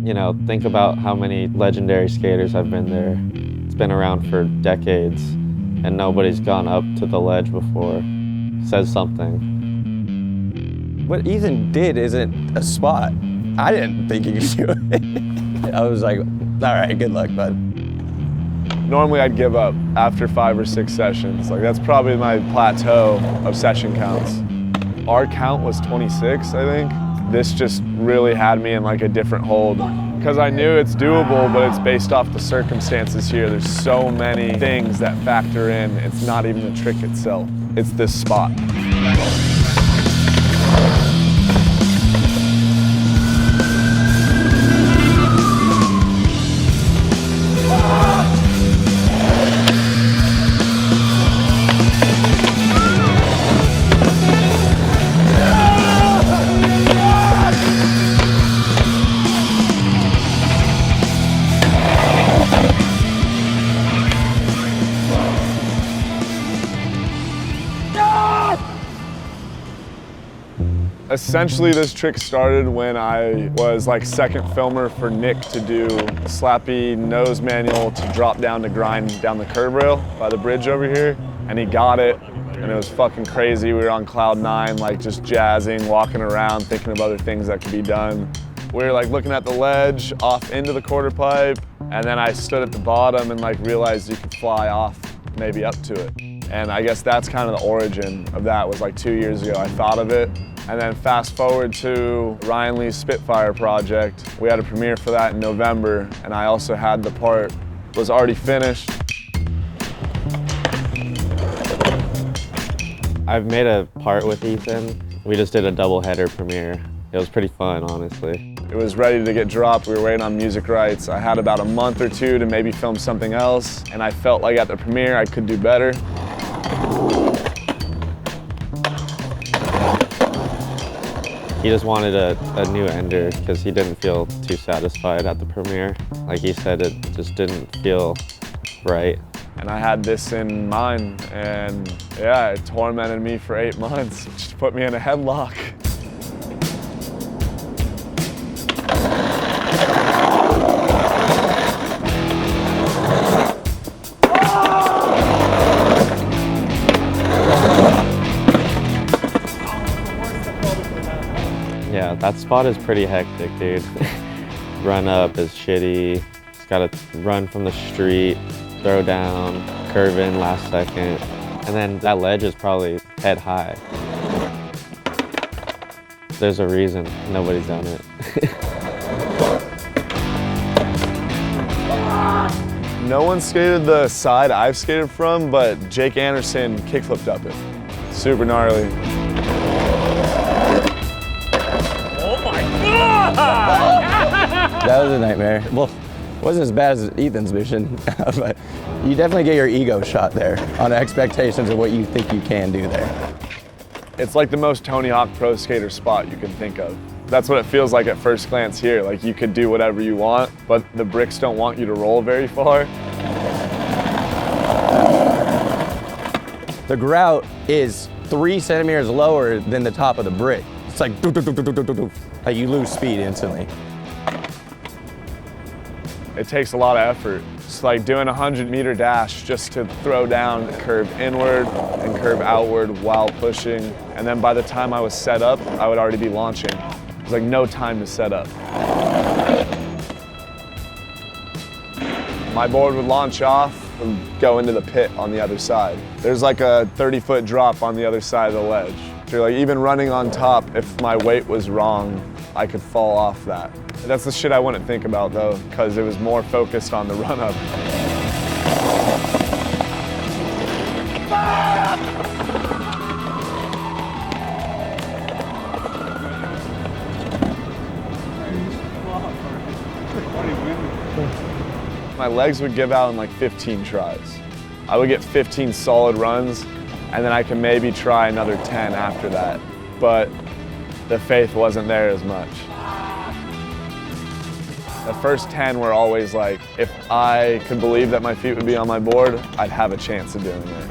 You know, think about how many legendary skaters have been there. It's been around for decades, and nobody's gone up to the ledge before. Says something. What Ethan did isn't a spot. I didn't think he could do it. I was like, all right, good luck, bud. Normally I'd give up after 5 or 6 sessions. Like that's probably my plateau of session counts. Our count was 26, I think. This just really had me in like a different hold. Because I knew it's doable, but it's based off the circumstances here. There's so many things that factor in. It's not even the trick itself. It's this spot. Essentially, this trick started when I was like second filmer for Nick to do slappy nose manual to drop down to grind down the curb rail by the bridge over here. And he got it, and it was fucking crazy. We were on cloud 9, like just jazzing, walking around, thinking of other things that could be done. We were like looking at the ledge off into the quarter pipe, and then I stood at the bottom and like realized you could fly off maybe up to it. And I guess that's kind of the origin of that, was like 2 years ago I thought of it. And then fast forward to Ryan Lee's Spitfire project. We had a premiere for that in November, and I also had the part, was already finished. I've made a part with Ethan. We just did a double header premiere. It was pretty fun, honestly. It was ready to get dropped. We were waiting on music rights. I had about a month or 2 to maybe film something else, and I felt like at the premiere I could do better. He just wanted a new ender because he didn't feel too satisfied at the premiere. Like he said, it just didn't feel right. And I had this in mind, and yeah, it tormented me for 8 months. It just put me in a headlock. Yeah, that spot is pretty hectic, dude. Run up is shitty. Just gotta run from the street, throw down, curve in last second. And then that ledge is probably head high. There's a reason nobody's done it. No one skated the side I've skated from, but Jake Anderson kickflipped up it. Super gnarly. That was a nightmare. Well, it wasn't as bad as Ethan's mission, but you definitely get your ego shot there on expectations of what you think you can do there. It's like the most Tony Hawk Pro Skater spot you can think of. That's what it feels like at first glance here. Like you could do whatever you want, but the bricks don't want you to roll very far. The grout is 3 centimeters lower than the top of the brick. It's like doof, doof, doof, doof, doof, doof. Like you lose speed instantly. It takes a lot of effort. It's like doing a 100-meter dash just to throw down, curve inward and curve outward while pushing. And then by the time I was set up, I would already be launching. There's like no time to set up. My board would launch off and go into the pit on the other side. There's like a 30-foot drop on the other side of the ledge. So like even running on top, if my weight was wrong, I could fall off that. That's the shit I wouldn't think about though, because it was more focused on the run-up. My legs would give out in like 15 tries. I would get 15 solid runs, and then I could maybe try another 10 after that. But the faith wasn't there as much. The first 10 were always like, if I could believe that my feet would be on my board, I'd have a chance of doing it.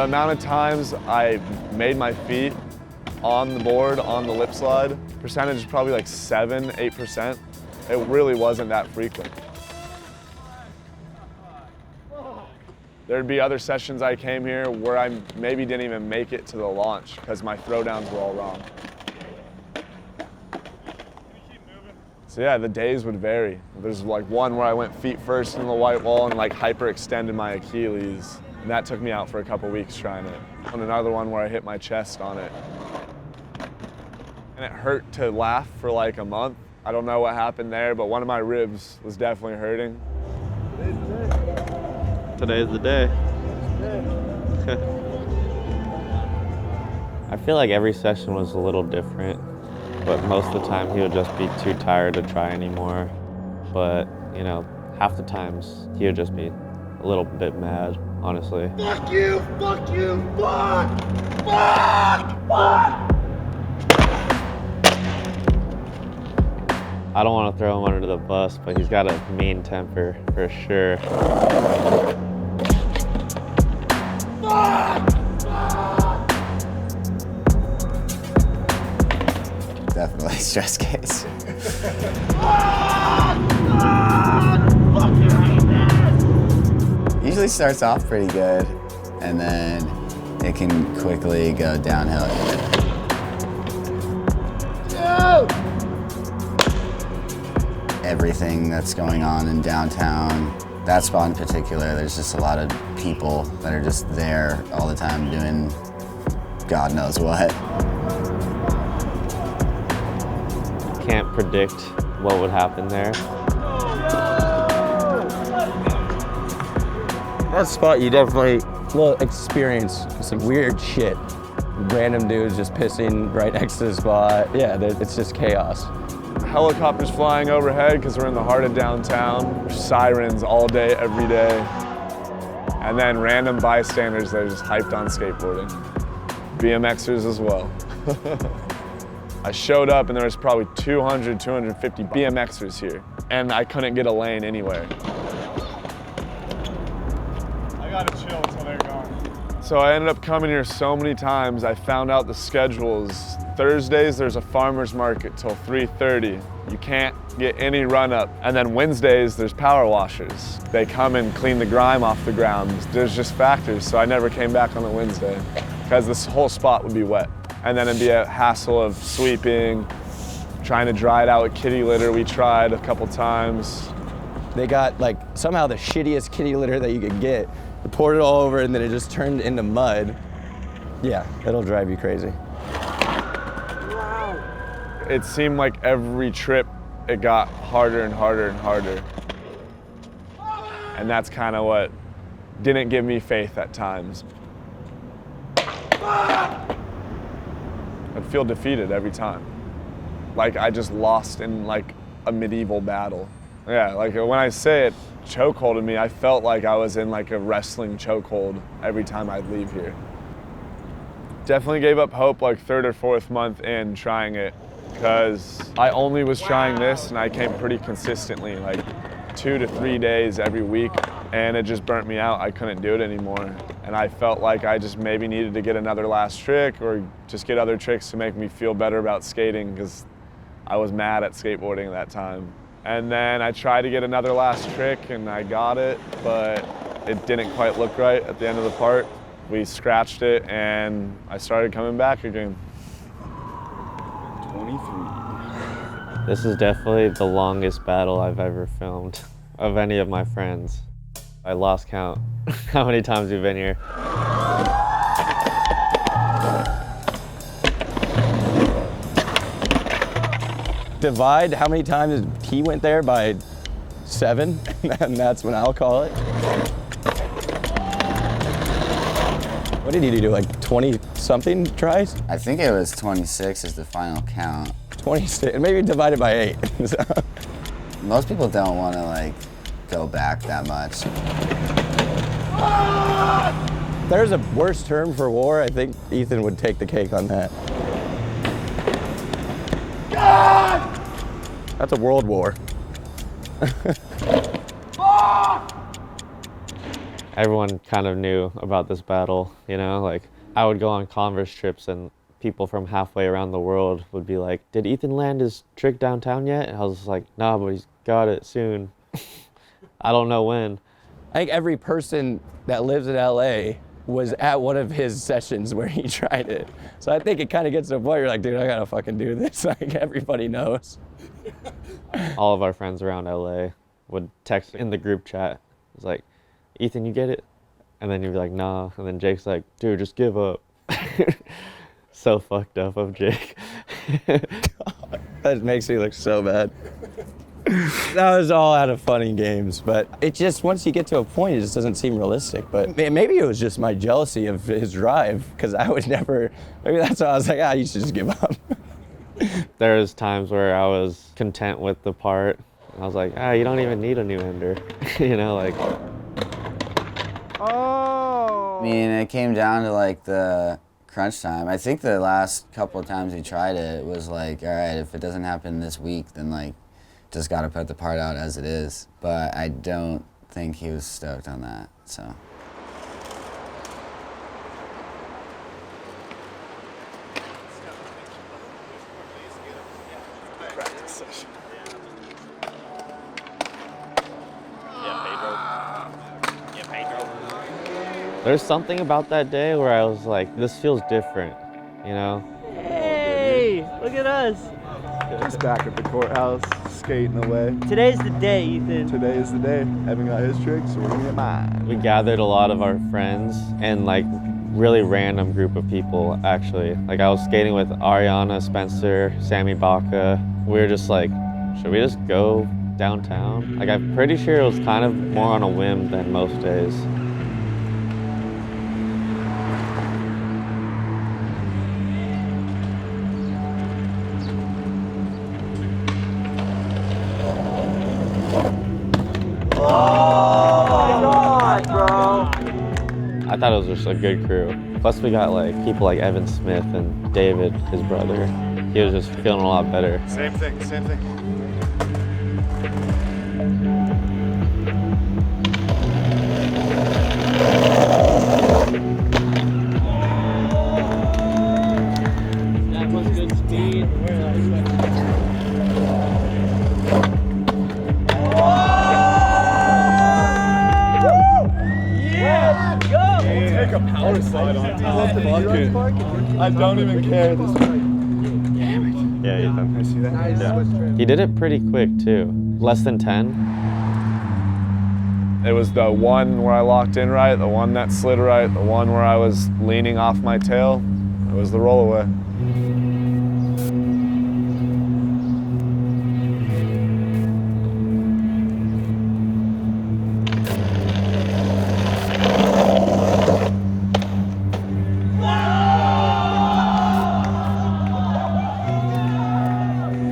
The amount of times I made my feet on the board, on the lip slide, percentage is probably like 7-8%. It really wasn't that frequent. There'd be other sessions I came here where I maybe didn't even make it to the launch because my throwdowns were all wrong. So yeah, the days would vary. There's like one where I went feet first in the white wall and like hyperextended my Achilles. And that took me out for a couple weeks trying it. And another one where I hit my chest on it. And it hurt to laugh for like a month. I don't know what happened there, but one of my ribs was definitely hurting. Today's the day. I feel like every session was a little different, but most of the time he would just be too tired to try anymore. But, you know, half the times he would just be a little bit mad, honestly. Fuck you, fuck you, fuck, fuck, fuck. I don't want to throw him under the bus, but he's got a mean temper for sure. Definitely stress case. Usually starts off pretty good, and then it can quickly go downhill. Everything that's going on in downtown, that spot in particular, there's just a lot of people that are just there all the time doing God knows what. Can't predict what would happen there. That spot you definitely will experience some weird shit. Random dudes just pissing right next to the spot. Yeah, it's just chaos. Helicopters flying overhead because we're in the heart of downtown. Sirens all day, every day. And then random bystanders that are just hyped on skateboarding. BMXers as well. I showed up and there was probably 200, 250 BMXers here. And I couldn't get a lane anywhere. I gotta chill until they're gone. So I ended up coming here so many times, I found out the schedules. Thursdays, there's a farmer's market till 3:30. You can't get any run up. And then Wednesdays, there's power washers. They come and clean the grime off the ground. There's just factors, so I never came back on a Wednesday because this whole spot would be wet. And then it'd be a hassle of sweeping, trying to dry it out with kitty litter. We tried a couple times. They got like somehow the shittiest kitty litter that you could get. They poured it all over and then it just turned into mud. Yeah, it'll drive you crazy. It seemed like every trip it got harder and harder and harder. And that's kind of what didn't give me faith at times. I'd feel defeated every time. Like I just lost in like a medieval battle. Yeah, like when I say it chokeholded me, I felt like I was in like a wrestling chokehold every time I'd leave here. Definitely gave up hope like third or fourth month in trying it because I only was trying this and I came pretty consistently, like 2 to 3 days every week, and it just burnt me out. I couldn't do it anymore. And I felt like I just maybe needed to get another last trick or just get other tricks to make me feel better about skating because I was mad at skateboarding at that time. And then I tried to get another last trick and I got it, but it didn't quite look right at the end of the part. We scratched it and I started coming back again. 23. This is definitely the longest battle I've ever filmed of any of my friends. I lost count how many times we've been here. Divide how many times he went there by 7, and that's when I'll call it. What did he do, like 20-something tries? I think it was 26 is the final count. 26, maybe divided by 8. Most people don't want to like go back that much. There's a worse term for war. I think Ethan would take the cake on that. That's a world war. everyone kind of knew about this battle, you know? Like, I would go on Converse trips and people from halfway around the world would be like, did Ethan land his trick downtown yet? And I was like, nah, but he's got it soon. I don't know when. I think every person that lives in LA was at one of his sessions where he tried it. So I think it kind of gets to a point where you're like, dude, I gotta fucking do this. Like, everybody knows. All of our friends around LA would text in the group chat. It's like, Ethan, you get it? And then you'd be like, nah. And then Jake's like, dude, just give up. So fucked up of Jake. That makes me look so bad. That was all out of funny games, but it just, once you get to a point, it just doesn't seem realistic. But maybe it was just my jealousy of his drive, because I would never, maybe that's why I was like, you should just give up. There was times where I was content with the part. I was like, you don't even need a new ender. You know, like. I mean, it came down to like the crunch time. I think the last couple of times we tried it was like, all right, if it doesn't happen this week, then like, just got to put the part out as it is. But I don't think he was stoked on that, so. Practice session. There's something about that day where I was like, this feels different, you know? Hey, look at us. Just back at the courthouse, skating away. Today's the day, Ethan. Today is the day. Evan got his trick, so we're gonna get mine. We gathered a lot of our friends and like really random group of people, actually. Like, I was skating with Ariana, Spencer, Sammy Baca. We were just like, should we just go downtown? Like, I'm pretty sure it was kind of more on a whim than most days. I thought it was just a good crew. Plus we got like people like Evan Smith and David, his brother. He was just feeling a lot better. Same thing, same thing. That was good speed. Take a power slide on top. I don't even care. This Yeah, Ethan. I see that. Yeah. He did it pretty quick too. Less than 10. It was the one where I locked in right, the one that slid right, the one where I was leaning off my tail. It was the rollaway.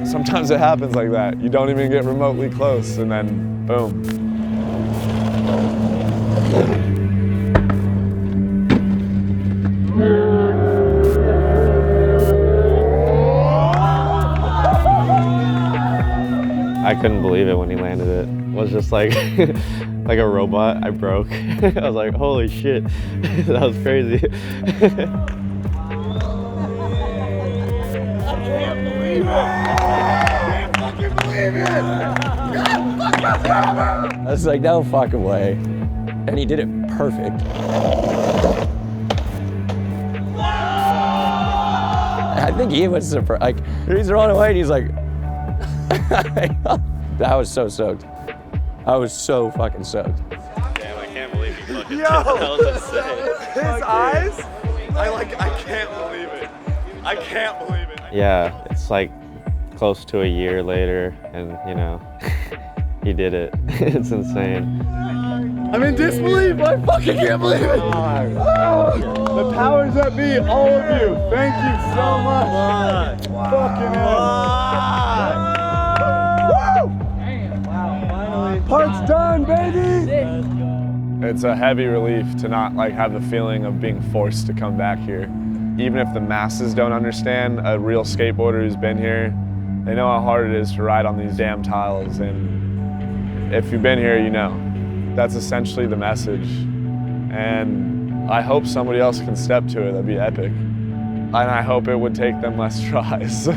Sometimes it happens like that. You don't even get remotely close, and then boom. I couldn't believe it when he landed it. It was just like like a robot. I broke. I was like, holy shit. That was crazy. I was like, no fucking way. And he did it perfect. I think he was surprised. Like, he's running away and he's like, I was so stoked. I was so fucking stoked. Damn, I can't believe you fucking Yo! that was insane. His eyes? I can't believe it. I can't believe it. Yeah, it's like close to a year later, and you know, he did it. It's insane. I'm in disbelief. I fucking can't believe it. The powers that be, all of you. Thank you so much. Fucking hell. Part's done, baby. It's a heavy relief to not like have the feeling of being forced to come back here. Even if the masses don't understand, a real skateboarder who's been here, they know how hard it is to ride on these damn tiles. And if you've been here, you know. That's essentially the message. And I hope somebody else can step to it. That'd be epic. And I hope it would take them less tries.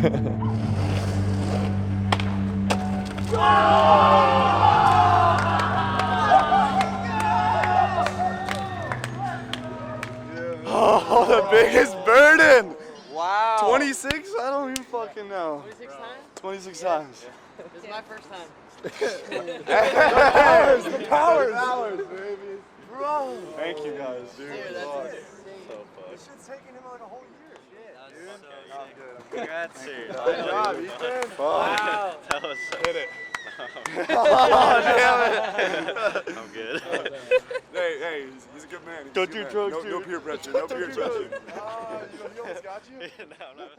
Oh, the biggest burden! Wow. 26? I don't even fucking know. 26 times? 26 times. This is my first time. The powers, baby. Bro. Thank you guys, dude. That's Fuck. insane. This shit's taking him like a whole year. Shit, dude. I'm good. Congrats, dude. Good job, Ethan. Wow. That was so Hit it. Oh, damn it. I'm good. Hey, he's a good man. Don't do drugs, No dude. peer pressure. No peer pressure. You almost got you? No, I'm not.